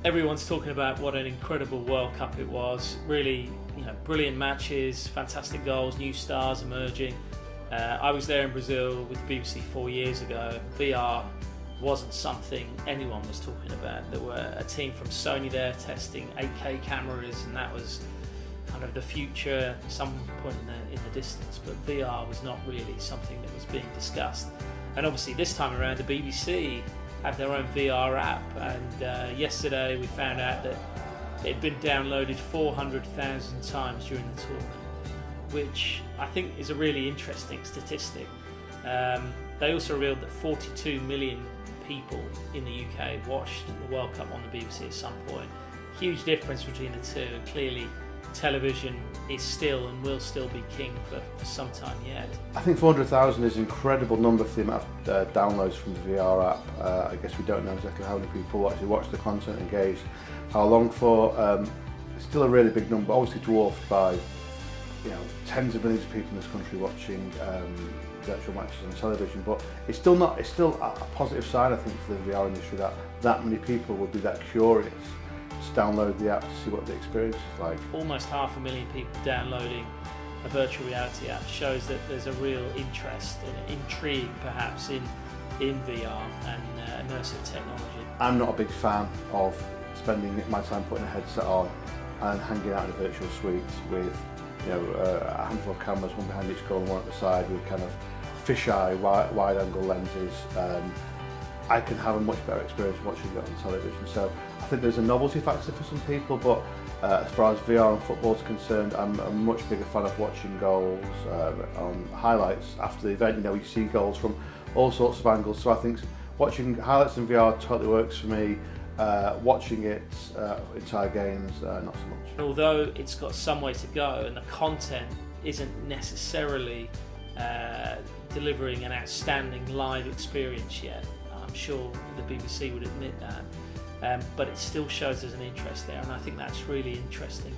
everyone's talking about what an incredible World Cup it was. Really, brilliant matches, fantastic goals, new stars emerging. I was there in Brazil with the BBC 4 years ago. VR wasn't something anyone was talking about. There were a team from Sony there testing 8K cameras, and that was kind of the future at some point in the distance. But VR was not really something that was being discussed. And obviously this time around, the BBC have their own VR app, and yesterday we found out that it had been downloaded 400,000 times during the tournament, which I think is a really interesting statistic. They also revealed that 42 million people in the UK watched the World Cup on the BBC at some point. Huge difference between the two. Clearly television is still and will still be king for some time yet. I think 400,000 is an incredible number for the amount of downloads from the VR app. I guess we don't know exactly how many people actually watch the content, engage, how long for. It's still a really big number, obviously dwarfed by tens of millions of people in this country watching virtual matches on television, but it's still a positive sign, I think, for the VR industry that many people would be that curious to download the app to see what the experience is like. Almost 500,000 people downloading a virtual reality app shows that there's a real interest and intrigue perhaps in VR and immersive technology. I'm not a big fan of spending my time putting a headset on and hanging out in a virtual suite with a handful of cameras, one behind each goal and one at the side with kind of fisheye wide-angle lenses. I can have a much better experience watching it on television. So I think there's a novelty factor for some people, but as far as VR and football is concerned, I'm a much bigger fan of watching goals on highlights after the event. You see goals from all sorts of angles. So I think watching highlights in VR totally works for me. Watching it entire games, not so much. Although it's got some way to go and the content isn't necessarily delivering an outstanding live experience yet, I'm sure the BBC would admit that, but it still shows there's an interest there, and I think that's really interesting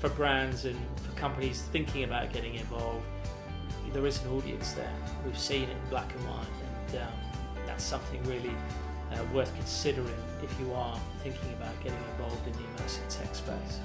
for brands and for companies thinking about getting involved. There is an audience there. We've seen it in black and white, and that's something really worth considering if you are thinking about getting involved in the immersive tech space.